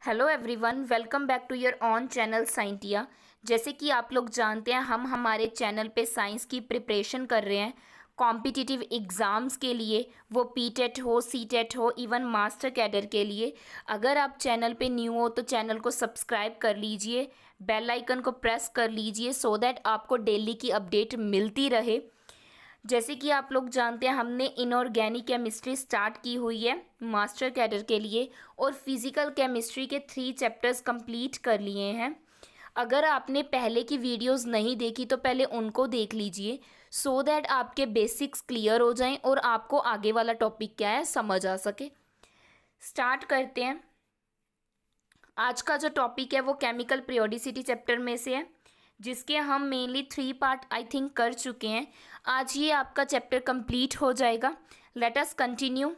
Hello everyone, welcome back to your own channel Scientia. जैसे कि आप लोग जानते हैं, हम हमारे चैनल पे साइंस की प्रिपरेशन कर रहे हैं कॉम्पिटिटिव एग्ज़ाम्स के लिए, वो पीटेट हो, सीटेट हो, इवन मास्टर कैडर के लिए। अगर आप चैनल पे न्यू हो तो चैनल को सब्सक्राइब कर लीजिए, बेल आइकन को प्रेस कर लीजिए सो दैट आपको डेली की अपडेट मिलती रहे। जैसे कि आप लोग जानते हैं, हमने इनऑर्गेनिक केमिस्ट्री स्टार्ट की हुई है मास्टर कैडर के लिए और फिज़िकल केमिस्ट्री के 3 चैप्टर्स कंप्लीट कर लिए हैं। अगर आपने पहले की वीडियोस नहीं देखी तो पहले उनको देख लीजिए सो दैट आपके बेसिक्स क्लियर हो जाएं और आपको आगे वाला टॉपिक क्या है समझ आ सके। स्टार्ट करते हैं। आज का जो टॉपिक है वो केमिकल पीरियोडिसिटी चैप्टर में से है, जिसके हम मेनली 3 पार्ट आई थिंक कर चुके हैं। आज ये आपका चैप्टर कंप्लीट हो जाएगा। Let us continue.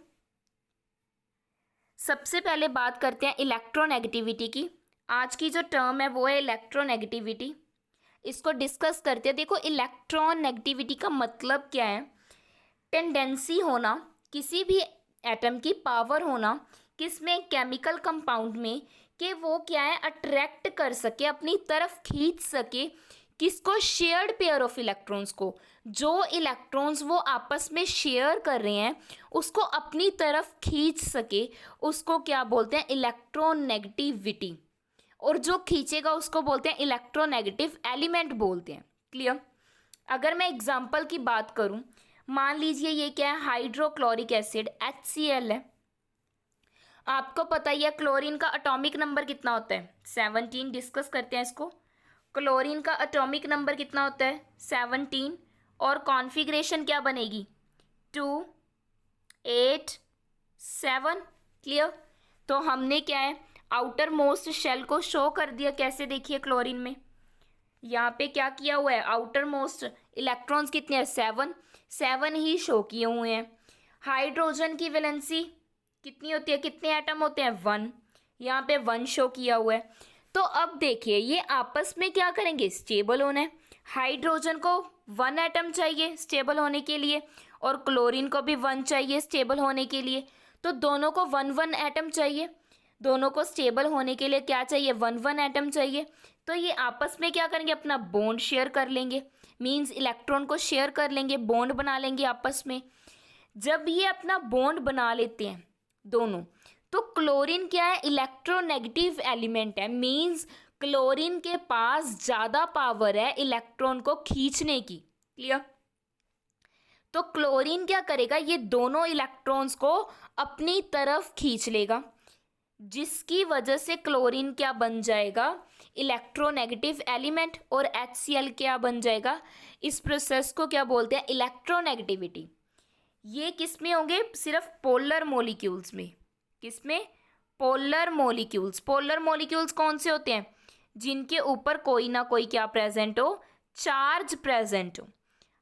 सबसे पहले बात करते हैं इलेक्ट्रोनेगेटिविटी की। आज की जो टर्म है वो है इलेक्ट्रोनेगेटिविटी। इसको डिस्कस करते हैं। देखो, इलेक्ट्रोनेगेटिविटी का मतलब क्या है? टेंडेंसी होना, किसी भी एटम की पावर होना किसमें, केमिकल कंपाउंड में, कि वो क्या है, अट्रैक्ट कर सके, अपनी तरफ खींच सके किसको, शेयर्ड पेयर ऑफ इलेक्ट्रॉन्स को। जो इलेक्ट्रॉन्स वो आपस में शेयर कर रहे हैं उसको अपनी तरफ खींच सके, उसको क्या बोलते हैं, इलेक्ट्रोनेगेटिविटी। और जो खींचेगा उसको बोलते हैं इलेक्ट्रोनेगेटिव एलिमेंट बोलते हैं। क्लियर? अगर मैं एग्जांपल की बात करूं, मान लीजिए ये क्या है, हाइड्रोक्लोरिक एसिड HCl है। आपको पता ही है क्लोरीन का एटॉमिक नंबर कितना होता है, 17। डिस्कस करते हैं इसको। क्लोरीन का एटॉमिक नंबर कितना होता है, 17। और कॉन्फ़िगरेशन क्या बनेगी, 2 8 7। क्लियर? तो हमने क्या है, आउटर मोस्ट शेल को शो कर दिया। कैसे? देखिए, क्लोरीन में यहाँ पे क्या किया हुआ है, आउटर मोस्ट इलेक्ट्रॉन्स कितने हैं, 7 ही शो किए हुए हैं। हाइड्रोजन की वैलेंसी कितनी होती है, कितने एटम होते हैं, 1। यहाँ पे 1 शो किया हुआ है। तो अब देखिए, ये आपस में क्या करेंगे, स्टेबल होना है। हाइड्रोजन को 1 एटम चाहिए स्टेबल होने के लिए और क्लोरीन को भी 1 चाहिए स्टेबल होने के लिए। तो दोनों को 1 एटम चाहिए। दोनों को स्टेबल होने के लिए क्या चाहिए, 1 एटम चाहिए। तो ये आपस में क्या करेंगे, अपना बॉन्ड शेयर कर लेंगे। मींस इलेक्ट्रॉन को शेयर कर लेंगे, बॉन्ड बना लेंगे आपस में। जब ये अपना बॉन्ड बना लेते हैं दोनों, तो क्लोरीन क्या है, इलेक्ट्रोनेगेटिव एलिमेंट है। मींस क्लोरीन के पास ज़्यादा पावर है इलेक्ट्रॉन को खींचने की। क्लियर? तो क्लोरीन क्या करेगा, ये दोनों इलेक्ट्रॉन्स को अपनी तरफ खींच लेगा, जिसकी वजह से क्लोरीन क्या बन जाएगा, इलेक्ट्रोनेगेटिव एलिमेंट, और HCl क्या बन जाएगा। इस प्रोसेस को क्या बोलते हैं, इलेक्ट्रोनेगेटिविटी। ये किस में होंगे, सिर्फ पोलर मॉलिक्यूल्स में। किस में, पोलर मॉलिक्यूल्स। पोलर मॉलिक्यूल्स कौन से होते हैं, जिनके ऊपर कोई ना कोई क्या प्रेजेंट हो, चार्ज प्रेजेंट हो।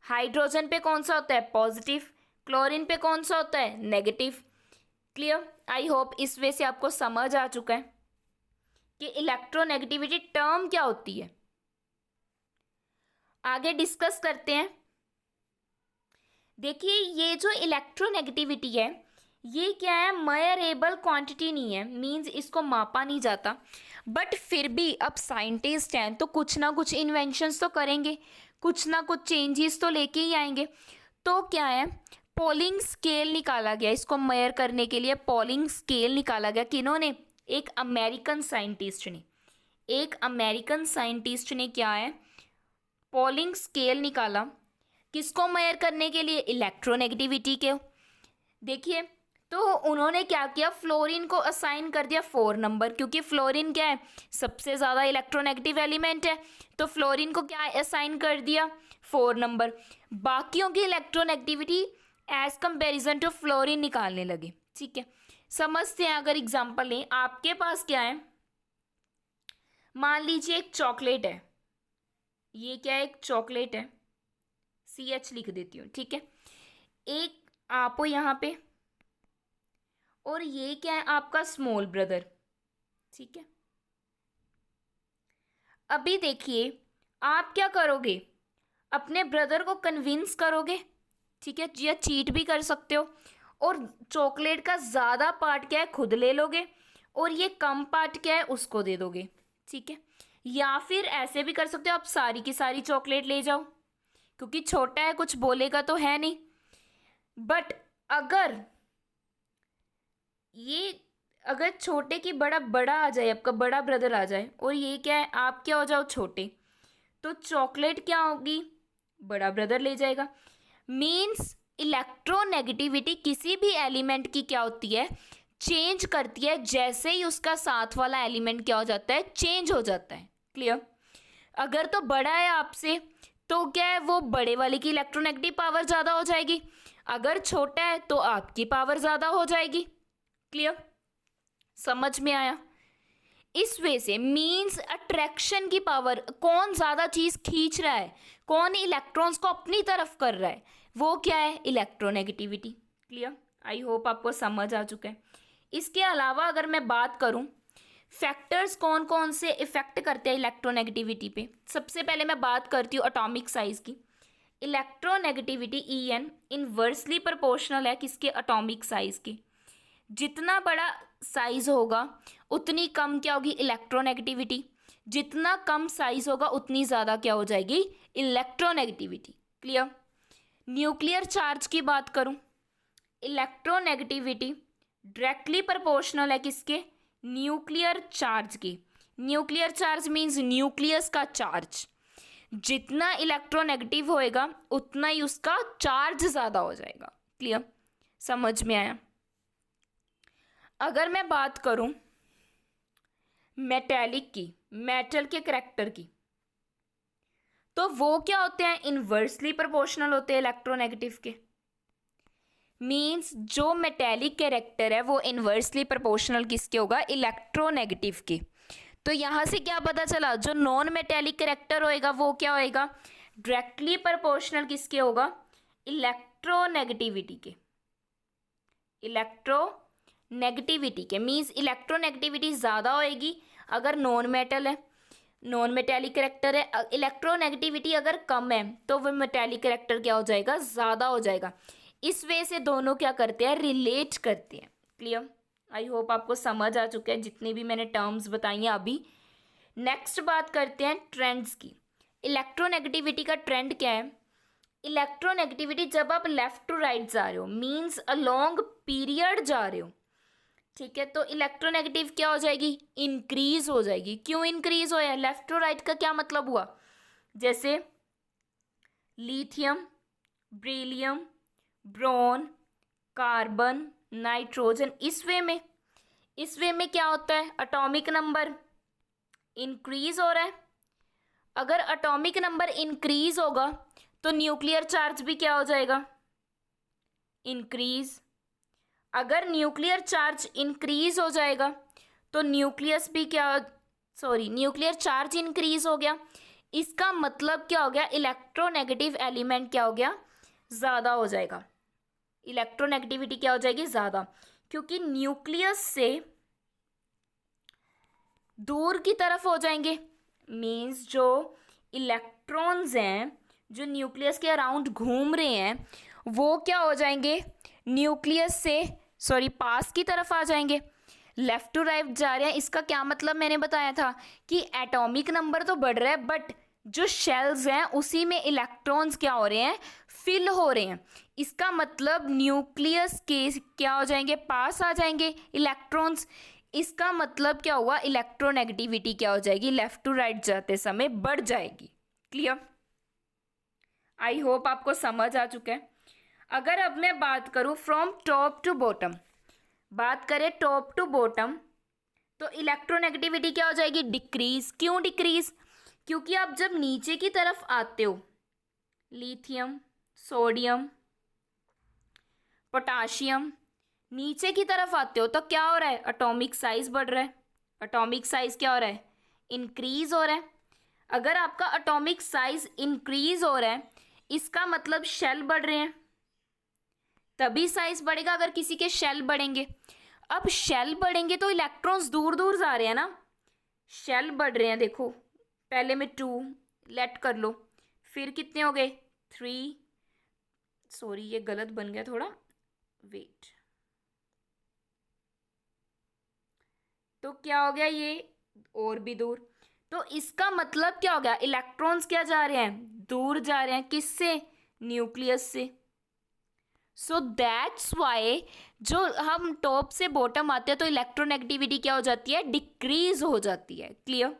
हाइड्रोजन पे कौन सा होता है, पॉजिटिव। क्लोरीन पे कौन सा होता है, नेगेटिव। क्लियर? आई होप इस वे से आपको समझ आ चुका है कि इलेक्ट्रोनेगेटिविटी टर्म क्या होती है। आगे डिस्कस करते हैं। देखिए, ये जो इलेक्ट्रोनेगेटिविटी है ये क्या है, मेजरेबल क्वांटिटी नहीं है। मींस इसको मापा नहीं जाता। बट फिर भी अब साइंटिस्ट हैं तो कुछ ना कुछ इन्वेंशंस तो करेंगे, कुछ ना कुछ चेंजेस तो लेके ही आएंगे। तो क्या है, पोलिंग स्केल निकाला गया इसको मेयर करने के लिए। पोलिंग स्केल निकाला गया किन्होंने, एक अमेरिकन साइंटिस्ट ने। एक अमेरिकन साइंटिस्ट ने क्या है, पोलिंग स्केल निकाला, किसको मेयर करने के लिए, इलेक्ट्रोनेगेटिविटी के। देखिए, तो उन्होंने क्या किया, फ्लोरीन को असाइन कर दिया 4 नंबर, क्योंकि फ्लोरीन क्या है, सबसे ज़्यादा इलेक्ट्रोनेगेटिव एलिमेंट है। तो फ्लोरीन को क्या असाइन कर दिया, 4 नंबर। बाकियों की electronegativity as comparison to fluorine निकालने लगे। ठीक है, समझते हैं। अगर एग्जांपल लें, आपके पास क्या है, मान लीजिए एक चॉकलेट है। ये क्या है, एक चॉकलेट है। CH लिख देती हूँ, ठीक है। एक आप हो यहाँ पे, और ये क्या है, आपका स्मॉल ब्रदर। ठीक है, अभी देखिए, आप क्या करोगे, अपने ब्रदर को कन्विंस करोगे। ठीक है, या चीट भी कर सकते हो। और चॉकलेट का ज़्यादा पार्ट क्या है, खुद ले लोगे और ये कम पार्ट क्या है उसको दे दोगे, ठीक है। या फिर ऐसे भी कर सकते हो, आप सारी की सारी चॉकलेट ले जाओ, क्योंकि छोटा है कुछ बोलेगा तो है नहीं। बट अगर ये अगर छोटे की बड़ा बड़ा आ जाए, आपका बड़ा ब्रदर आ जाए और ये क्या है आप क्या हो जाओ छोटे, तो चॉकलेट क्या होगी, बड़ा ब्रदर ले जाएगा। मीन्स इलेक्ट्रोनेगेटिविटी किसी भी एलिमेंट की क्या होती है, चेंज करती है, जैसे ही उसका साथ वाला एलिमेंट क्या हो जाता है, चेंज हो जाता है। क्लियर। अगर तो बड़ा है आपसे तो क्या है, वो बड़े वाले की इलेक्ट्रोनेगेटिव पावर ज़्यादा हो जाएगी, अगर छोटा है तो आपकी पावर ज़्यादा हो जाएगी। क्लियर, समझ में आया। इस वे से मींस अट्रैक्शन की पावर, कौन ज़्यादा चीज़ खींच रहा है, कौन इलेक्ट्रॉन्स को अपनी तरफ कर रहा है, वो क्या है, इलेक्ट्रोनेगेटिविटी। क्लियर, आई होप आपको समझ आ चुका है। इसके अलावा अगर मैं बात करूं फैक्टर्स कौन कौन से इफेक्ट करते हैं इलेक्ट्रोनेगेटिविटी पे, सबसे पहले मैं बात करती हूँ एटॉमिक साइज की। इलेक्ट्रोनेगेटिविटी En इनवर्सली प्रोपोर्शनल है किसके, एटॉमिक साइज की। जितना बड़ा साइज होगा उतनी कम क्या होगी, इलेक्ट्रोनेगेटिविटी। जितना कम साइज होगा उतनी ज़्यादा क्या हो जाएगी, इलेक्ट्रोनेगेटिविटी। क्लियर। न्यूक्लियर चार्ज की बात करूं, इलेक्ट्रोनेगेटिविटी डायरेक्टली प्रोपोर्शनल है किसके, न्यूक्लियर चार्ज की। न्यूक्लियर चार्ज मीन्स न्यूक्लियस का चार्ज, जितना इलेक्ट्रोनेगेटिव होएगा उतना ही उसका चार्ज ज़्यादा हो जाएगा। क्लियर, समझ में आया। अगर मैं बात करूं मेटेलिक की, मेटल के करैक्टर की, तो वो क्या होते हैं, इनवर्सली प्रोपोर्शनल होते हैं इलेक्ट्रोनेगेटिव के। मींस जो मेटेलिक कैरेक्टर है वो इनवर्सली प्रोपोर्शनल किसके होगा, इलेक्ट्रोनेगेटिव के। तो यहाँ से क्या पता चला, जो नॉन मेटेलिक कैरेक्टर होएगा वो क्या होएगा, डायरेक्टली प्रोपोर्शनल किसके होगा, इलेक्ट्रोनेगेटिविटी के। इलेक्ट्रोनेगेटिविटी के मींस इलेक्ट्रोनेगेटिविटी ज़्यादा होएगी अगर नॉन मेटल है, नॉन मेटेलिक कैरेक्टर है। इलेक्ट्रोनेगेटिविटी अगर कम है तो वो मेटेलिक कैरेक्टर क्या हो जाएगा, ज़्यादा हो जाएगा। इस वे से दोनों क्या करते हैं, रिलेट करते हैं। क्लियर, आई होप आपको समझ आ चुका है जितनी भी मैंने टर्म्स बताई हैं अभी। नेक्स्ट बात करते हैं ट्रेंड्स की। इलेक्ट्रोनेगेटिविटी का ट्रेंड क्या है, इलेक्ट्रोनेगेटिविटी जब आप लेफ्ट टू राइट जा रहे हो मीन्स अ लॉन्ग पीरियड जा रहे हो, ठीक है, तो इलेक्ट्रोनेगेटिव क्या हो जाएगी, इंक्रीज हो जाएगी। क्यों इंक्रीज हो, लेफ्ट टू राइट का क्या मतलब हुआ, जैसे lithium, beryllium, boron, carbon, nitrogen, इस वे में क्या होता है, एटॉमिक नंबर इंक्रीज हो रहा है। अगर एटॉमिक नंबर इंक्रीज होगा तो न्यूक्लियर चार्ज भी क्या हो जाएगा, इंक्रीज। अगर न्यूक्लियर चार्ज इंक्रीज हो जाएगा तो न्यूक्लियस भी क्या, न्यूक्लियर चार्ज इंक्रीज हो गया, इसका मतलब क्या हो गया, इलेक्ट्रोनेगेटिव एलिमेंट क्या हो गया, ज़्यादा हो जाएगा। इलेक्ट्रोनेगेटिविटी क्या हो जाएगी, ज़्यादा, क्योंकि न्यूक्लियस से दूर की तरफ हो जाएंगे। मीन्स जो इलेक्ट्रॉन्स हैं जो न्यूक्लियस के अराउंड घूम रहे हैं वो क्या हो जाएंगे, न्यूक्लियस से पास की तरफ आ जाएंगे, लेफ्ट टू राइट जा रहे हैं। इसका क्या मतलब मैंने बताया था कि एटॉमिक नंबर तो बढ़ रहा है बट जो शेल्स हैं उसी में इलेक्ट्रॉन्स क्या हो रहे हैं, फिल हो रहे हैं। इसका मतलब न्यूक्लियस के क्या हो जाएंगे, पास आ जाएंगे इलेक्ट्रॉन्स। इसका मतलब क्या हुआ, इलेक्ट्रोनेगेटिविटी क्या हो जाएगी, लेफ्ट टू राइट जाते समय बढ़ जाएगी। क्लियर, आई होप आपको समझ आ चुका है। अगर अब मैं बात करूं फ्रॉम टॉप टू बॉटम, बात करें टॉप टू बॉटम, तो इलेक्ट्रोनेगेटिविटी क्या हो जाएगी, डिक्रीज। क्यों डिक्रीज, क्योंकि आप जब नीचे की तरफ आते हो, लिथियम, सोडियम, पोटाशियम, नीचे की तरफ आते हो तो क्या हो रहा है, एटॉमिक साइज बढ़ रहा है। एटॉमिक साइज क्या हो रहा है, इंक्रीज हो रहा है। अगर आपका एटॉमिक साइज इंक्रीज हो रहा है इसका मतलब शेल बढ़ रहे हैं, तभी साइज बढ़ेगा अगर किसी के शेल बढ़ेंगे। अब शेल बढ़ेंगे तो इलेक्ट्रॉन्स दूर दूर जा रहे हैं ना, शेल बढ़ रहे हैं, देखो पहले में 2 लेट कर लो, फिर कितने हो गए 3, ये गलत बन गया थोड़ा, वेट, तो क्या हो गया ये, और भी दूर। तो इसका मतलब क्या हो गया, इलेक्ट्रॉन्स क्या जा रहे हैं, दूर जा रहे हैं, किससे, न्यूक्लियस से। सो दैट्स वाई जो हम टॉप से बॉटम आते हैं तो इलेक्ट्रोनेगेटिविटी क्या हो जाती है, डिक्रीज हो जाती है। क्लियर,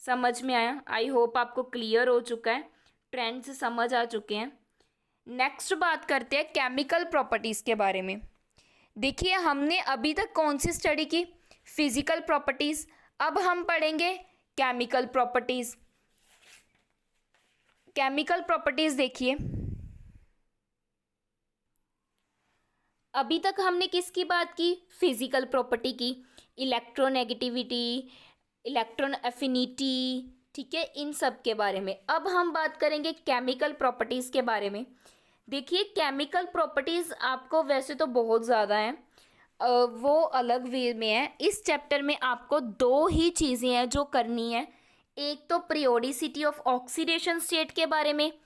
समझ में आया? आई होप आपको क्लियर हो चुका है, ट्रेंड से समझ आ चुके हैं। नेक्स्ट बात करते हैं केमिकल प्रॉपर्टीज के बारे में। देखिए हमने अभी तक कौन सी स्टडी की, फिजिकल प्रॉपर्टीज। अब हम पढ़ेंगे केमिकल प्रॉपर्टीज। केमिकल प्रॉपर्टीज देखिए, अभी तक हमने किसकी बात की, फिजिकल प्रॉपर्टी की, इलेक्ट्रोनेगेटिविटी, इलेक्ट्रॉन एफिनिटी, ठीक है, इन सब के बारे में। अब हम बात करेंगे केमिकल प्रॉपर्टीज के बारे में। देखिए केमिकल प्रॉपर्टीज आपको वैसे तो बहुत ज़्यादा हैं, वो अलग वे में है। इस चैप्टर में आपको दो ही चीज़ें हैं जो करनी है, एक तो पीरियोडिसिटी ऑफ ऑक्सीडेशन स्टेट के बारे में,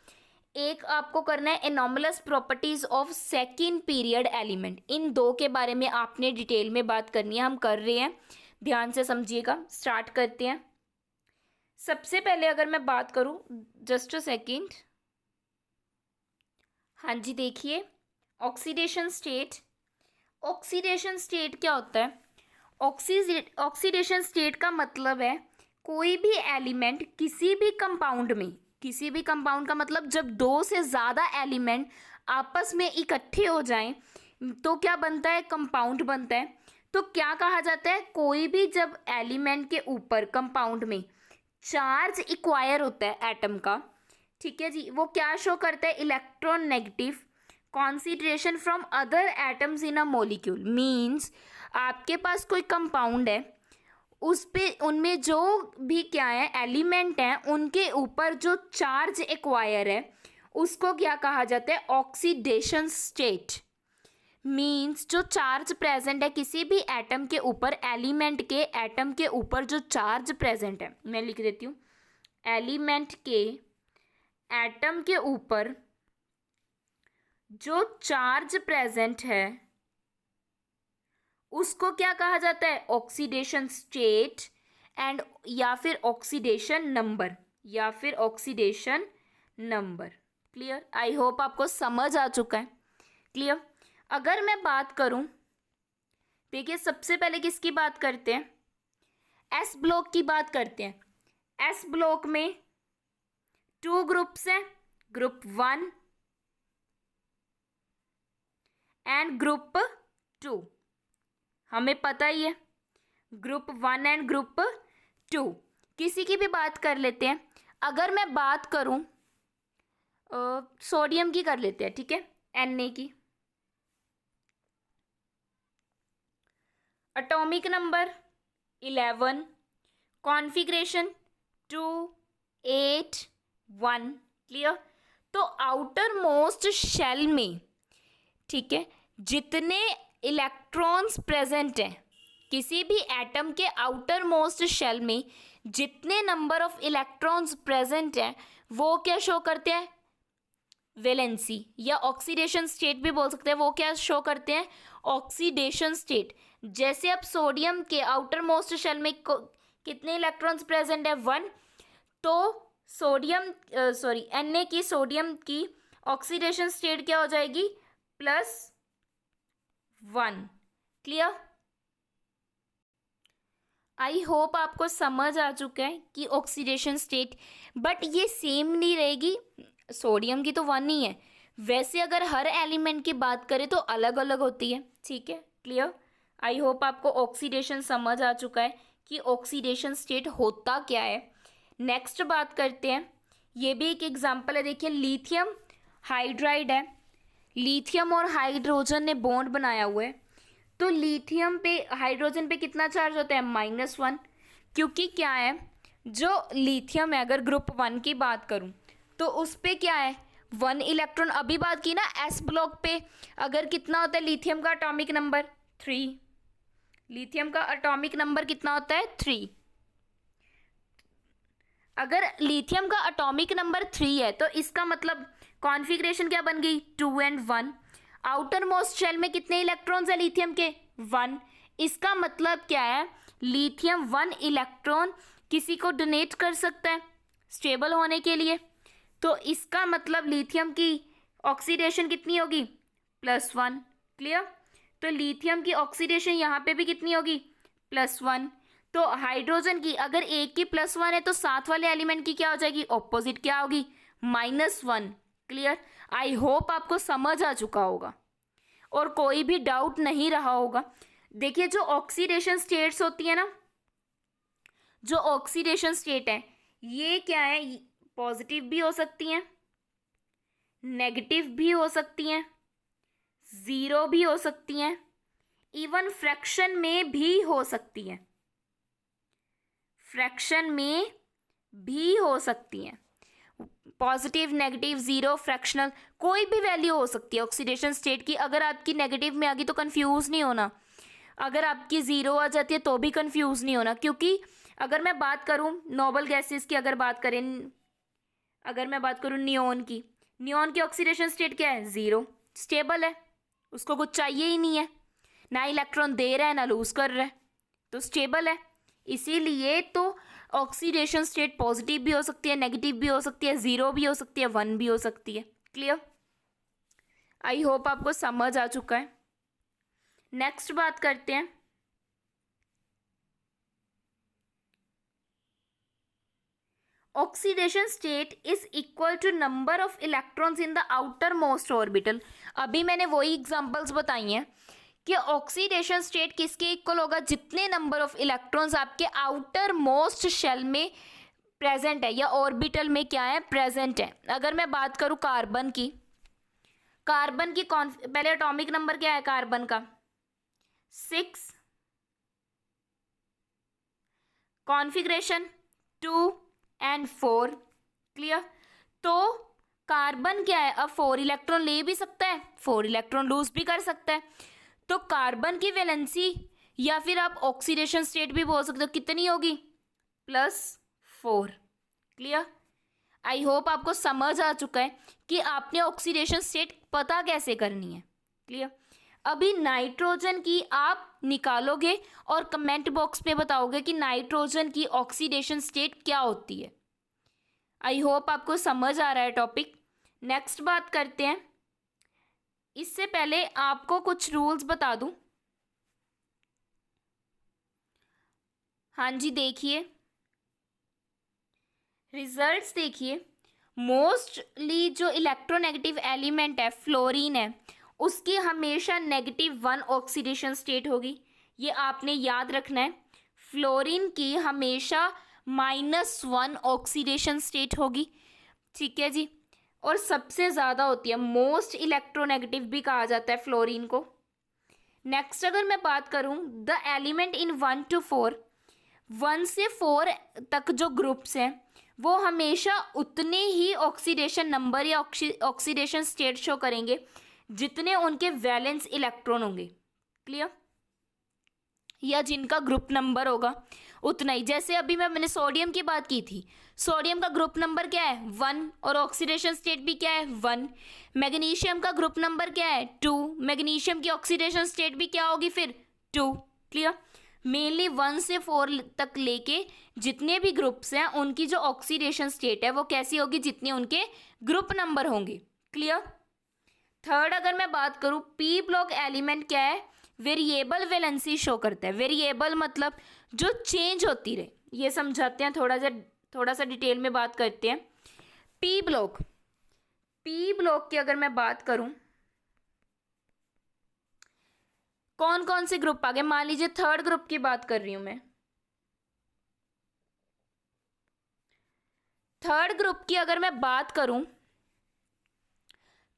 एक आपको करना है anomalous properties of second period element. इन दो के बारे में आपने डिटेल में बात करनी है, हम कर रहे हैं, ध्यान से समझिएगा। स्टार्ट करते हैं। सबसे पहले अगर मैं बात करूं, जस्ट अ सेकेंड, हाँ जी देखिए ऑक्सीडेशन स्टेट। ऑक्सीडेशन स्टेट क्या होता है, ऑक्सीडेशन स्टेट का मतलब है कोई भी एलिमेंट किसी भी कंपाउंड में, किसी भी कंपाउंड का मतलब जब दो से ज़्यादा एलिमेंट आपस में इकट्ठे हो जाएं तो क्या बनता है, कंपाउंड बनता है। तो क्या कहा जाता है, कोई भी जब एलिमेंट के ऊपर कंपाउंड में चार्ज इक्वायर होता है एटम का, ठीक है जी, वो क्या शो करता है, electron negative concentration from other atoms in a molecule. Means आपके पास कोई कंपाउंड है, उस पे उनमें जो भी क्या है एलिमेंट हैं उनके ऊपर जो चार्ज एक्वायर है उसको क्या कहा जाता है, ऑक्सीडेशन स्टेट। मीन्स जो चार्ज प्रेजेंट है किसी भी एटम के ऊपर, एलिमेंट के एटम के ऊपर जो चार्ज प्रेजेंट है, मैं लिख देती हूँ, एलिमेंट के एटम के ऊपर जो चार्ज प्रेजेंट है उसको क्या कहा जाता है, ऑक्सीडेशन स्टेट एंड या फिर ऑक्सीडेशन नंबर, या फिर oxidation number. Clear, I hope आपको समझ आ चुका है। क्लियर, अगर मैं बात करूं, देखिए सबसे पहले किसकी बात करते हैं, एस ब्लॉक की बात करते हैं। एस ब्लॉक में 2 ग्रुप्स हैं, ग्रुप 1 एंड ग्रुप 2, हमें पता ही है, ग्रुप 1 एंड ग्रुप 2। किसी की भी बात कर लेते हैं। अगर मैं बात करूं सोडियम की कर लेते हैं, ठीक है, Na की। Atomic number 11, configuration 2 8 1। क्लियर, तो आउटर मोस्ट शेल में, ठीक है, जितने इलेक्ट्रॉन्स प्रेजेंट हैं किसी भी एटम के आउटर मोस्ट शेल में, जितने नंबर ऑफ इलेक्ट्रॉन्स प्रेजेंट हैं वो क्या शो करते हैं, वैलेंसी या ऑक्सीडेशन स्टेट भी बोल सकते हैं। वो क्या शो करते हैं, ऑक्सीडेशन स्टेट। जैसे अब सोडियम के आउटर मोस्ट शेल में कितने इलेक्ट्रॉन्स प्रेजेंट है, 1, तो सोडियम Na की, सोडियम की ऑक्सीडेशन स्टेट क्या हो जाएगी, +1। क्लियर, आई होप आपको समझ आ चुका है कि ऑक्सीडेशन स्टेट, बट ये सेम नहीं रहेगी, सोडियम की तो 1 ही है। वैसे अगर हर एलिमेंट की बात करें तो अलग अलग होती है, ठीक है। क्लियर, आई होप आपको ऑक्सीडेशन समझ आ चुका है कि ऑक्सीडेशन स्टेट होता क्या है। नेक्स्ट बात करते हैं, ये भी एक एग्जांपल है। देखिए लिथियम हाइड्राइड है, लिथियम और हाइड्रोजन ने बॉन्ड बनाया हुआ है, तो लिथियम पे हाइड्रोजन पे कितना चार्ज होता है, -1, क्योंकि क्या है, जो लिथियम है अगर ग्रुप 1 की बात करूं तो उस पे क्या है, 1 इलेक्ट्रॉन। अभी बात की ना एस ब्लॉक पे, अगर कितना होता है लिथियम का एटॉमिक नंबर 3, लिथियम का एटॉमिक नंबर कितना होता है, 3। अगर लिथियम का एटॉमिक नंबर 3 है तो इसका मतलब कॉन्फ़िगरेशन क्या बन गई, 2 एंड 1। आउटर मोस्ट शेल में कितने इलेक्ट्रॉन्स है लिथियम के, 1। इसका मतलब क्या है लिथियम 1 इलेक्ट्रॉन किसी को डोनेट कर सकता है स्टेबल होने के लिए। तो इसका मतलब लिथियम की ऑक्सीडेशन कितनी होगी, +1। क्लियर। तो लिथियम की ऑक्सीडेशन यहाँ पे भी कितनी होगी, +1। तो हाइड्रोजन की अगर एक की +1 है तो साथ वाले एलिमेंट की क्या हो जाएगी, ऑपोजिट क्या होगी, -1। क्लियर। आई होप आपको समझ आ चुका होगा और कोई भी डाउट नहीं रहा होगा। देखिए जो ऑक्सीडेशन स्टेट्स होती है ना, जो ऑक्सीडेशन स्टेट है ये क्या है, पॉजिटिव भी हो सकती हैं, नेगेटिव भी हो सकती हैं, ज़ीरो भी हो सकती हैं, इवन फ्रैक्शन में भी हो सकती हैं, फ्रैक्शन में भी हो सकती हैं। पॉजिटिव, नेगेटिव, ज़ीरो, फ्रैक्शनल, कोई भी वैल्यू हो सकती है ऑक्सीडेशन स्टेट की। अगर आपकी नेगेटिव में आ गई तो कंफ्यूज नहीं होना, अगर आपकी ज़ीरो आ जाती है तो भी कंफ्यूज नहीं होना, क्योंकि अगर मैं बात करूं नोबल गैसेस की, अगर मैं बात करूं नियोन की ऑक्सीडेशन स्टेट क्या है, ज़ीरो, स्टेबल है, उसको कुछ चाहिए ही नहीं है, ना इलेक्ट्रॉन दे रहा है ना लूज कर रहा है, तो स्टेबल है। इसीलिए तो ऑक्सीडेशन स्टेट पॉजिटिव भी हो सकती है, नेगेटिव भी हो सकती है, ज़ीरो भी हो सकती है, 1 भी हो सकती है। क्लियर। आई होप आपको समझ आ चुका है। नेक्स्ट बात करते हैं, oxidation state is equal to number of electrons in the outermost orbital. अभी मैंने वही एग्जांपल्स बताई हैं कि ऑक्सीडेशन स्टेट किसके इक्वल होगा, जितने नंबर ऑफ इलेक्ट्रॉन्स आपके आउटर मोस्ट शेल में प्रेजेंट है या ऑर्बिटल में क्या है, प्रेजेंट है। अगर मैं बात करूं कार्बन की पहले एटॉमिक नंबर क्या है कार्बन का, 6, कॉन्फ़िगरेशन 2 एंड 4। क्लियर। तो कार्बन क्या है, अब 4 इलेक्ट्रॉन ले भी सकता है, 4 इलेक्ट्रॉन लूज भी कर सकता है। तो कार्बन की वैलेंसी या फिर आप ऑक्सीडेशन स्टेट भी बोल सकते हो, कितनी होगी, +4। क्लियर। आई होप आपको समझ आ चुका है कि आपने ऑक्सीडेशन स्टेट पता कैसे करनी है। क्लियर। अभी नाइट्रोजन की आप निकालोगे और कमेंट बॉक्स में बताओगे कि नाइट्रोजन की ऑक्सीडेशन स्टेट क्या होती है। आई होप आपको समझ आ रहा है टॉपिक। नेक्स्ट बात करते हैं, इससे पहले आपको कुछ रूल्स बता दूं। हाँ जी, देखिए रिजल्ट्स देखिए, मोस्टली जो इलेक्ट्रोनेगेटिव एलिमेंट है फ्लोरीन है, उसकी हमेशा -1 ऑक्सीडेशन स्टेट होगी, ये आपने याद रखना है। फ्लोरीन की हमेशा -1 ऑक्सीडेशन स्टेट होगी। ठीक है जी। और सबसे ज़्यादा होती है, मोस्ट इलेक्ट्रोनेगेटिव भी कहा जाता है फ्लोरीन को। नेक्स्ट अगर मैं बात करूं, द एलिमेंट इन 1 to 4, 1 से 4 तक जो ग्रुप्स हैं वो हमेशा उतने ही ऑक्सीडेशन नंबर या ऑक्सीडेशन स्टेट शो करेंगे जितने उनके वैलेंस इलेक्ट्रॉन होंगे। क्लियर। या जिनका ग्रुप नंबर होगा उतना ही। जैसे अभी मैंने सोडियम की बात की थी, सोडियम का ग्रुप नंबर क्या है, 1, और ऑक्सीडेशन स्टेट भी क्या है, 1। मैग्नीशियम का ग्रुप नंबर क्या है, 2, मैग्नीशियम की ऑक्सीडेशन स्टेट भी क्या होगी फिर, 2। क्लियर। मेनली 1 से 4 तक लेके जितने भी ग्रुप्स हैं उनकी जो ऑक्सीडेशन स्टेट है वो कैसी होगी, जितने उनके ग्रुप नंबर होंगे। क्लियर। थर्ड अगर मैं बात करूं, पी ब्लॉक एलिमेंट क्या है, वेरिएबल वैलेंसी शो करता है। वेरिएबल मतलब जो चेंज होती रहे, ये समझाते हैं, थोड़ा सा डिटेल में बात करते हैं। पी ब्लॉक की अगर मैं बात करूं, कौन कौन से ग्रुप आ गए, मान लीजिए थर्ड ग्रुप की बात कर रही हूं मैं। थर्ड ग्रुप की अगर मैं बात करूं,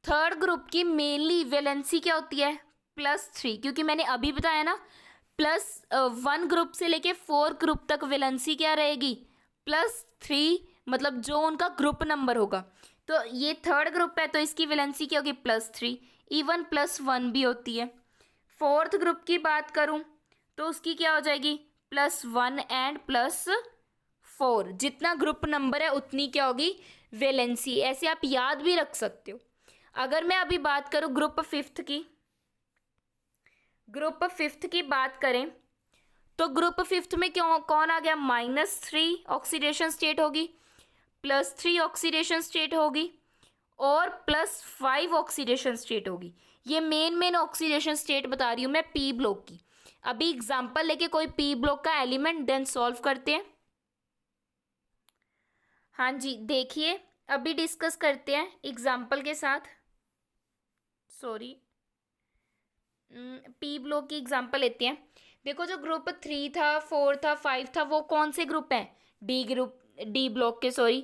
थर्ड ग्रुप की मेनली वैलेंसी क्या होती है, +3, क्योंकि मैंने अभी बताया ना +1 ग्रुप से लेके 4 ग्रुप तक वैलेंसी क्या रहेगी, +3, मतलब जो उनका ग्रुप नंबर होगा। तो ये थर्ड ग्रुप है तो इसकी वैलेंसी क्या होगी, +3, इवन +1 भी होती है। फोर्थ ग्रुप की बात करूं तो उसकी क्या हो जाएगी, +1 एंड +4, जितना ग्रुप नंबर है उतनी क्या होगी वैलेंसी। ऐसे आप याद भी रख सकते हो। अगर मैं अभी बात करूं ग्रुप फिफ्थ की बात करें तो ग्रुप फिफ्थ में क्यों कौन आ गया, -3 ऑक्सीडेशन स्टेट होगी, +3 ऑक्सीडेशन स्टेट होगी और +5 ऑक्सीडेशन स्टेट होगी। ये मेन ऑक्सीडेशन स्टेट बता रही हूँ मैं पी ब्लॉक की। अभी एग्जांपल लेके कोई पी ब्लॉक का एलिमेंट देन सॉल्व करते हैं। हाँ जी, देखिए अभी डिस्कस करते हैं एग्जांपल के साथ। सॉरी, पी ब्लॉक की एग्जांपल लेते हैं। देखो जो ग्रुप 3 था, 4 था, 5 था, वो कौन से ग्रुप हैं, डी ग्रुप, डी ब्लॉक के, सॉरी।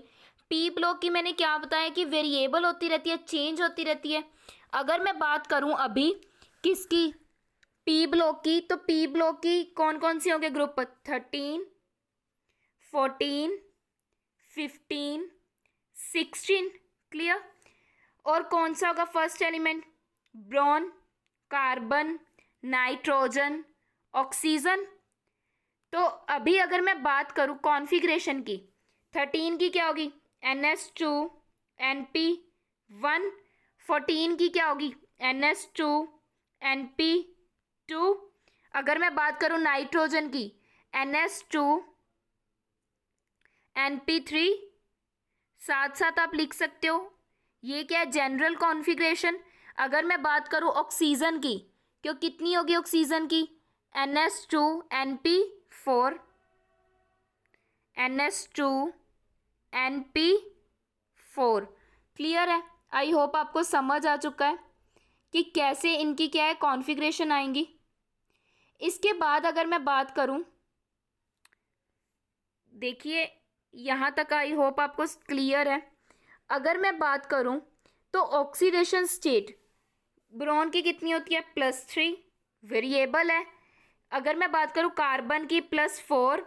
पी ब्लॉक की मैंने क्या बताया कि वेरिएबल होती रहती है, चेंज होती रहती है। अगर मैं बात करूं अभी किसकी, पी ब्लॉक की, तो पी ब्लॉक की कौन कौन सी होंगे ग्रुप, 13, 14, 15, 16, क्लियर। और कौन सा होगा first element, boron, carbon, nitrogen, oxygen. तो अभी अगर मैं बात करूं कॉन्फ़िगरेशन की, 13 की क्या होगी, NH2 NP1, 14 की क्या होगी, NH2 NP2। अगर मैं बात करूं नाइट्रोजन की, NH2 NP3। साथ साथ आप लिख सकते हो, ये क्या है, जनरल कॉन्फ़िगरेशन। अगर मैं बात करूं ऑक्सीजन की, क्यों कितनी होगी ऑक्सीजन की, NH2 NP4, NH2 NP4। Clear है, आई होप आपको समझ आ चुका है कि कैसे इनकी क्या है कॉन्फ़िगरेशन आएंगी। इसके बाद अगर मैं बात करूं, देखिए यहाँ तक आई होप आपको क्लियर है। अगर मैं बात करूं तो ऑक्सीडेशन स्टेट ब्रोन की कितनी होती है, +3, वेरिएबल है। अगर मैं बात करूं कार्बन की +4,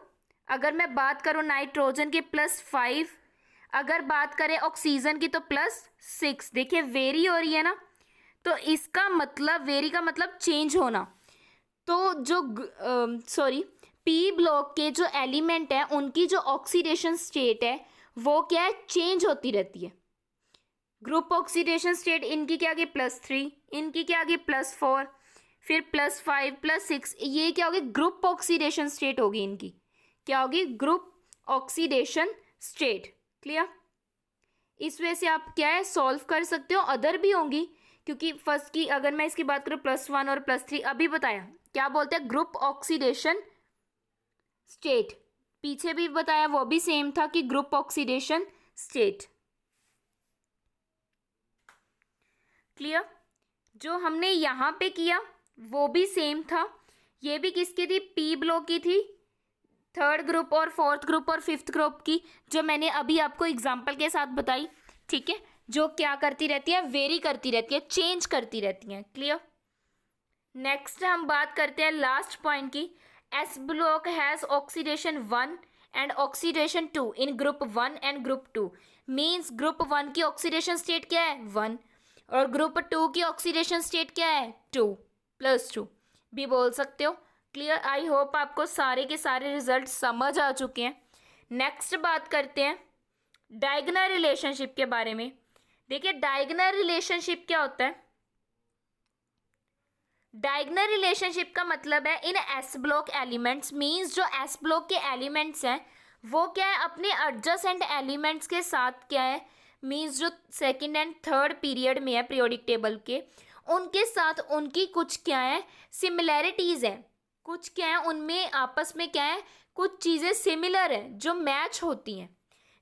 अगर मैं बात करूं नाइट्रोजन की +5, अगर बात करें ऑक्सीजन की तो +6। देखिए वेरी हो रही है ना, तो इसका मतलब, वेरी का मतलब चेंज होना। तो जो सॉरी, पी ब्लॉक के जो एलिमेंट हैं उनकी जो ऑक्सीडेशन स्टेट है वो क्या है, चेंज होती रहती है। ग्रुप ऑक्सीडेशन स्टेट इनकी क्या होगी, +3, इनकी क्या होगी, +4, फिर +5, +6, ये क्या होगी, ग्रुप ऑक्सीडेशन स्टेट होगी इनकी, क्या होगी, ग्रुप ऑक्सीडेशन स्टेट। क्लियर। इस वजह से आप क्या है सॉल्व कर सकते हो, अदर भी होंगी, क्योंकि फर्स्ट की अगर मैं इसकी बात करूँ +1 और +3 अभी बताया क्या बोलते हैं, ग्रुप ऑक्सीडेशन स्टेट। पीछे भी बताया वो भी सेम था कि ग्रुप ऑक्सीडेशन स्टेट। क्लियर। जो हमने यहाँ पे किया वो भी सेम था, ये भी किसकी थी, पी ब्लॉक की थी, थर्ड ग्रुप और फोर्थ ग्रुप और फिफ्थ ग्रुप की, जो मैंने अभी आपको एग्जाम्पल के साथ बताई। ठीक है, जो क्या करती रहती है, वेरी करती रहती है, चेंज करती रहती हैं। क्लियर। नेक्स्ट हम बात करते हैं लास्ट पॉइंट की। S block has oxidation 1 and oxidation 2 in group 1 and group 2। Means group 1 की ऑक्सीडेशन स्टेट क्या है, 1, और ग्रुप 2 की ऑक्सीडेशन स्टेट क्या है, 2, +2 भी बोल सकते हो। क्लियर। आई होप आपको सारे के सारे रिजल्ट समझ आ चुके हैं। नेक्स्ट बात करते हैं डायगोनल रिलेशनशिप के बारे में। देखिए डायगोनल रिलेशनशिप क्या होता है, डायगोनल रिलेशनशिप का मतलब है इन एस ब्लॉक एलिमेंट्स, मींस जो एस ब्लॉक के एलिमेंट्स हैं वो क्या है, अपने एडजेसेंट एलिमेंट्स के साथ क्या है, मींस जो सेकंड एंड थर्ड पीरियड में है पीरियोडिक टेबल के, उनके साथ उनकी कुछ क्या है सिमिलैरिटीज़ हैं, कुछ क्या है उनमें आपस में क्या है, कुछ चीज़ें सिमिलर है जो मैच होती हैं।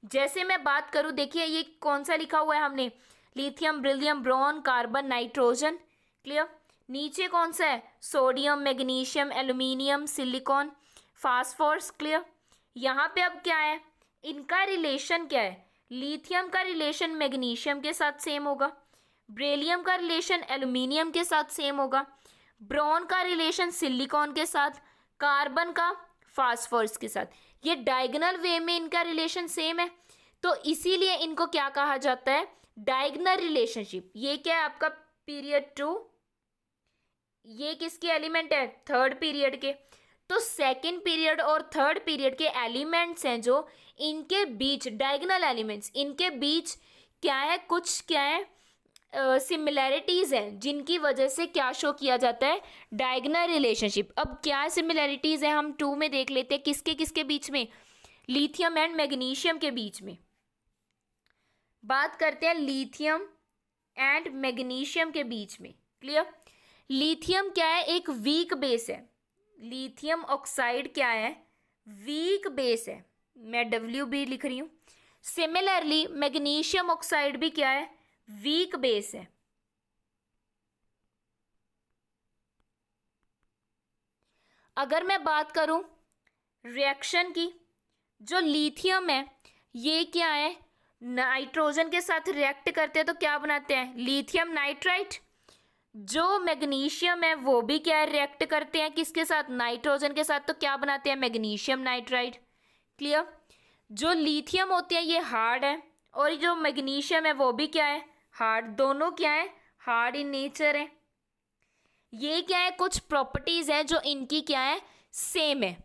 जैसे मैं बात करूँ, देखिए ये कौन सा लिखा हुआ है हमने, lithium, beryllium, boron, carbon, nitrogen. Clear. नीचे कौन सा है, sodium, magnesium, aluminium, silicon, phosphorus. Clear. यहाँ पे अब क्या है, इनका रिलेशन क्या है, लिथियम का रिलेशन मैग्नीशियम के साथ सेम होगा, बेरिलियम का रिलेशन एल्यूमिनियम के साथ सेम होगा, ब्रोन का रिलेशन सिलिकॉन के साथ, कार्बन का फास्फोरस के साथ। ये डायगोनल वे में इनका रिलेशन सेम है, तो इसीलिए इनको क्या कहा जाता है, डायगोनल रिलेशनशिप। ये क्या है आपका पीरियड 2, ये किसके एलिमेंट है, थर्ड पीरियड के। तो सेकंड पीरियड और थर्ड पीरियड के एलिमेंट्स हैं जो, इनके बीच डायगोनल एलिमेंट्स, इनके बीच क्या है, कुछ क्या है सिमिलैरिटीज़ हैं जिनकी वजह से क्या शो किया जाता है, डायगोनल रिलेशनशिप। अब क्या सिमिलैरिटीज़ है हम 2 में देख लेते हैं, किसके किसके बीच में, लिथियम एंड मैग्नीशियम के बीच में। बात करते हैं लिथियम एंड मैग्नीशियम के बीच में। क्लियर। लिथियम क्या है, एक वीक बेस है। लिथियम ऑक्साइड क्या है, वीक बेस है। मैं डब्ल्यू भी लिख रही हूँ। सिमिलरली मैग्नीशियम ऑक्साइड भी क्या है, वीक बेस है। अगर मैं बात करूं रिएक्शन की, जो लिथियम है ये क्या है, नाइट्रोजन के साथ रिएक्ट करते हैं तो क्या बनाते हैं, लिथियम नाइट्राइट। जो मैग्नीशियम है वो भी क्या है, रिएक्ट करते हैं किसके साथ, नाइट्रोजन के साथ, तो क्या बनाते हैं, मैग्नीशियम नाइट्राइट। क्लियर। जो लिथियम होते हैं ये हार्ड है और जो मैग्नीशियम है वो भी क्या है, हार्ड। दोनों क्या है, हार्ड इन नेचर है। ये क्या है, कुछ प्रॉपर्टीज है जो इनकी क्या है, सेम है।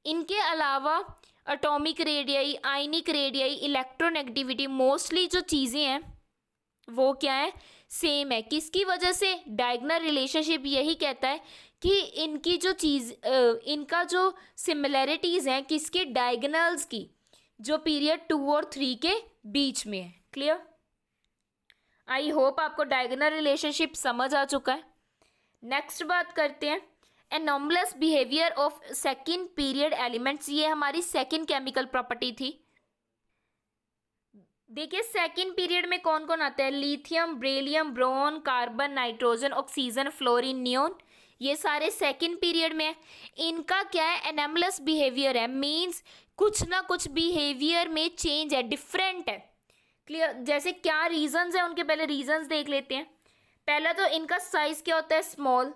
इनके अलावा एटॉमिक रेडियई, आयनिक रेडियई, इलेक्ट्रोनेगेटिविटी, मोस्टली जो चीज़ें हैं वो क्या है, सेम है। किसकी वजह से, डायगोनल रिलेशनशिप यही कहता है कि इनकी जो चीज़, इनका जो सिमिलैरिटीज़ हैं किसके, डायगोनल्स की, जो पीरियड 2 और 3 के बीच में है। क्लियर। आई होप आपको डायगोनल रिलेशनशिप समझ आ चुका है। नेक्स्ट बात करते हैं anomalous behaviour of second period elements. ये हमारी सेकंड केमिकल प्रॉपर्टी थी। देखिए सेकंड पीरियड में कौन कौन आता है, lithium, beryllium, boron, carbon, nitrogen, oxygen, fluorine, neon, ये सारे सेकंड पीरियड में है। इनका क्या है, एनॉमलस बिहेवियर है, मींस कुछ ना कुछ बिहेवियर में चेंज है, डिफरेंट है। क्लियर। जैसे क्या रीजंस है उनके, पहले रीजंस देख लेते हैं। पहला तो इनका साइज क्या होता है, स्मॉल।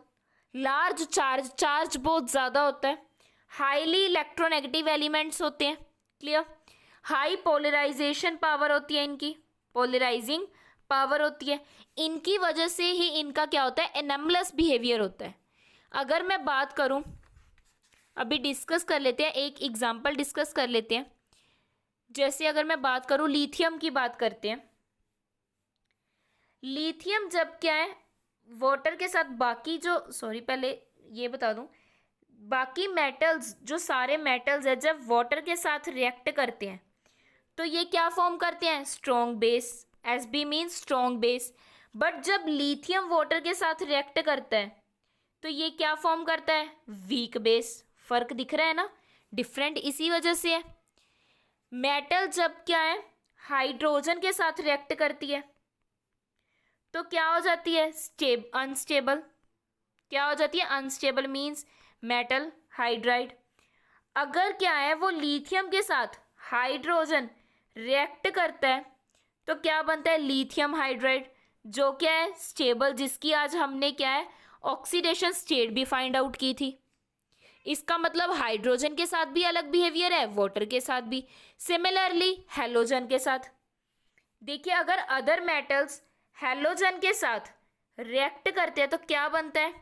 लार्ज चार्ज बहुत ज़्यादा होता है। हाईली इलेक्ट्रोनेगेटिव एलिमेंट्स होते हैं। क्लियर। हाई पोलराइजेशन पावर होती है, इनकी पोलराइजिंग पावर होती है। इनकी वजह से ही इनका क्या होता है, एनॉमलस बिहेवियर होता है। अगर मैं बात करूं, अभी डिस्कस कर लेते हैं, एक एग्जांपल डिस्कस कर लेते हैं। जैसे अगर मैं बात करूं, लिथियम की बात करते हैं। लिथियम जब क्या है, वाटर के साथ बाकी जो, सॉरी पहले ये बता दूं, बाकी मेटल्स, जो सारे मेटल्स है जब वाटर के साथ रिएक्ट करते हैं तो ये क्या फॉर्म करते हैं, strong base. Sb means strong base. But जब लिथियम वाटर के साथ रिएक्ट करता है तो ये क्या फॉर्म करता है, वीक बेस। फर्क दिख रहा है ना, डिफरेंट इसी वजह से है। मेटल जब क्या है, हाइड्रोजन के साथ रिएक्ट करती है तो क्या हो जाती है, अनस्टेबल। क्या हो जाती है, अनस्टेबल मीन्स मेटल हाइड्राइड। अगर क्या है, वो लिथियम के साथ हाइड्रोजन रिएक्ट करता है तो क्या बनता है, लिथियम हाइड्राइड, जो क्या है, स्टेबल, जिसकी आज हमने क्या है, ऑक्सीडेशन स्टेट भी फाइंड आउट की थी। इसका मतलब हाइड्रोजन के साथ भी अलग बिहेवियर है, वाटर के साथ भी। सिमिलरली हैलोजन के साथ देखिए, अगर अदर मेटल्स हैलोजन के साथ रिएक्ट करते हैं तो क्या बनता है,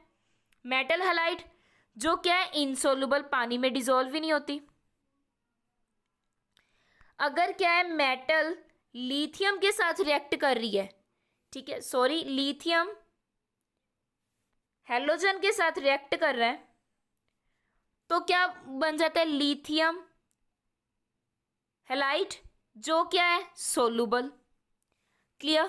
मेटल हैलाइड, जो क्या है, इनसोल्युबल, पानी में डिसॉल्व ही नहीं होती। अगर क्या है, मेटल लिथियम के साथ रिएक्ट कर रही है, ठीक है, सॉरी, लिथियम हैलोजन के साथ रिएक्ट कर रहा है तो क्या बन जाता है, लिथियम हैलाइड, जो क्या है, सोलुबल। क्लियर।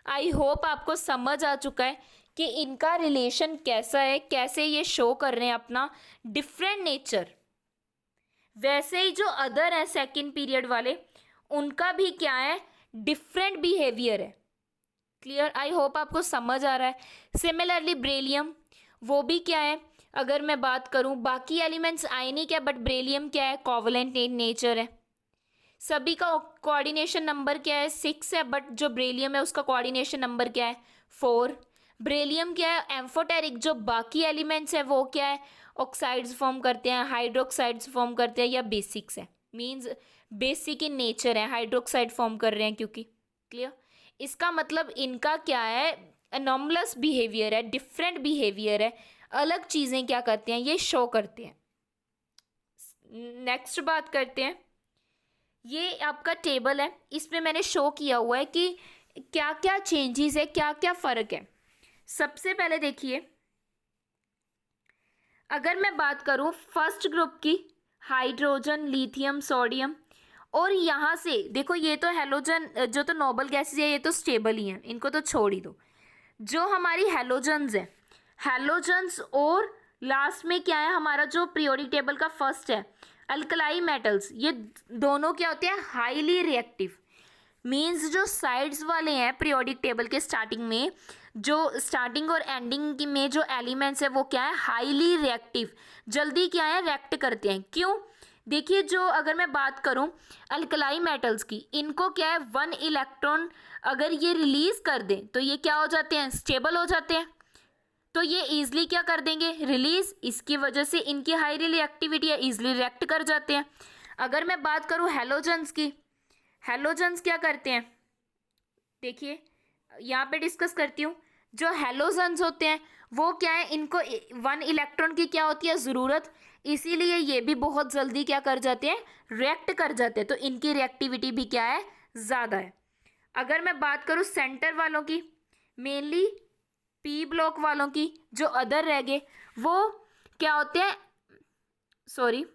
आई होप आपको समझ आ चुका है कि इनका रिलेशन कैसा है, कैसे ये शो कर रहे हैं अपना डिफरेंट नेचर। वैसे ही जो अदर है सेकंड पीरियड वाले, उनका भी क्या है, डिफरेंट बिहेवियर है। क्लियर। आई होप आपको समझ आ रहा है। सिमिलरली बेरिलियम, वो भी क्या है, अगर मैं बात करूं, बाकी एलिमेंट्स आयनिक है बट बेरिलियम क्या है, कोवलेंट इन नेचर है। सभी का कोऑर्डिनेशन नंबर क्या है, 6 है, बट जो बेरिलियम है उसका कोऑर्डिनेशन नंबर क्या है, 4। बेरिलियम क्या है, एम्फोटेरिक, जो बाकी एलिमेंट्स है वो क्या है, ऑक्साइड्स फॉर्म करते हैं, हाइड्रोक्साइड्स फॉर्म करते हैं, या बेसिक्स है, मींस बेसिक इन नेचर है, हाइड्रोक्साइड फॉर्म कर रहे हैं क्योंकि। क्लियर। इसका मतलब इनका क्या है, एनॉमलस बिहेवियर है, डिफरेंट बिहेवियर है, अलग चीज़ें क्या करते हैं, ये शो करते हैं। नेक्स्ट बात करते हैं, ये आपका टेबल है, इसमें मैंने शो किया हुआ है कि क्या क्या चेंजेस है, क्या क्या फ़र्क है। सबसे पहले देखिए, अगर मैं बात करूं फर्स्ट ग्रुप की, हाइड्रोजन, लिथियम, सोडियम, और यहाँ से देखो ये तो हेलोजन, जो तो नोबल गैसेज है ये तो स्टेबल ही हैं, इनको तो छोड़ ही दो। जो हमारी हेलोजन्स है, हेलोजन्स और लास्ट में क्या है हमारा जो पीरियोडिक टेबल का फर्स्ट है अल्कलाई मेटल्स, ये दोनों क्या होते हैं, हाईली रिएक्टिव। मीन्स जो साइड्स वाले हैं पीरियोडिक टेबल के स्टार्टिंग में, जो स्टार्टिंग और एंडिंग में जो एलिमेंट्स है वो क्या है, हाईली रिएक्टिव, जल्दी क्या है, रिएक्ट करते हैं। क्यों? देखिए, जो अगर मैं बात करूं अल्कलाई मेटल्स की, इनको क्या है, 1 इलेक्ट्रॉन अगर ये रिलीज कर दें तो ये क्या हो जाते हैं, स्टेबल हो जाते हैं। तो ये ईजिली क्या कर देंगे, रिलीज, इसकी वजह से इनकी हाईली रिएक्टिविटी है, ईजिली रिएक्ट कर जाते हैं। अगर मैं बात करूं हेलोजन्स की, हेलोजन्स क्या करते हैं, देखिए यहाँ पे डिस्कस करती हूँ। जो हेलोजन्स होते हैं वो क्या है, इनको 1 इलेक्ट्रॉन की क्या होती है, ज़रूरत, इसीलिए ये भी बहुत जल्दी क्या कर जाते हैं, रिएक्ट कर जाते हैं, तो इनकी रिएक्टिविटी भी क्या है, ज़्यादा है। अगर मैं बात करूँ सेंटर वालों की, मेनली पी ब्लॉक वालों की, जो अदर रह गए वो क्या होते हैं, सॉरी,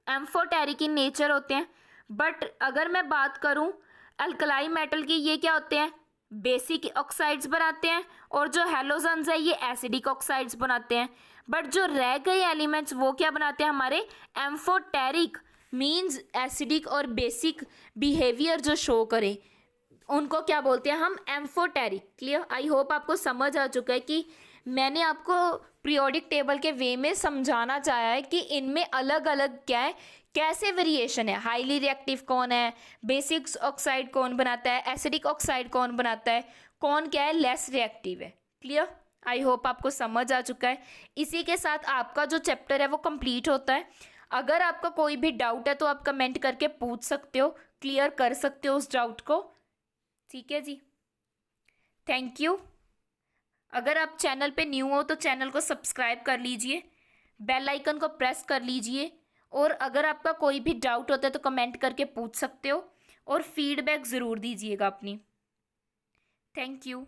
एम्फोटेरिक इन नेचर होते हैं। बट अगर मैं बात करूं अल्कलाई मेटल की, ये क्या होते हैं, बेसिक ऑक्साइड्स बनाते हैं, और जो हेलोजन्स है ये एसिडिक ऑक्साइड्स बनाते हैं। बट जो रह गए एलिमेंट्स वो क्या बनाते हैं, हमारे एम्फोटेरिक, मींस एसिडिक और बेसिक बिहेवियर जो शो करें उनको क्या बोलते हैं हम, एम्फोटेरिक। क्लियर? आई होप आपको समझ आ चुका है कि मैंने आपको पीरियोडिक टेबल के वे में समझाना चाहा है कि इनमें अलग अलग क्या है, कैसे वेरिएशन है, हाईली रिएक्टिव कौन है, बेसिक ऑक्साइड कौन बनाता है, एसिडिक ऑक्साइड कौन बनाता है, कौन क्या है, लेस रिएक्टिव है। क्लियर? आई होप आपको समझ आ चुका है। इसी के साथ आपका जो चैप्टर है वो कंप्लीट होता है। अगर आपका कोई भी डाउट है तो आप कमेंट करके पूछ सकते हो, क्लियर कर सकते हो उस डाउट को। ठीक है जी, थैंक यू। अगर आप चैनल पे न्यू हो तो चैनल को सब्सक्राइब कर लीजिए, बेल आइकन को प्रेस कर लीजिए, और अगर आपका कोई भी डाउट होता है तो कमेंट करके पूछ सकते हो, और फीडबैक ज़रूर दीजिएगा अपनी। Thank you.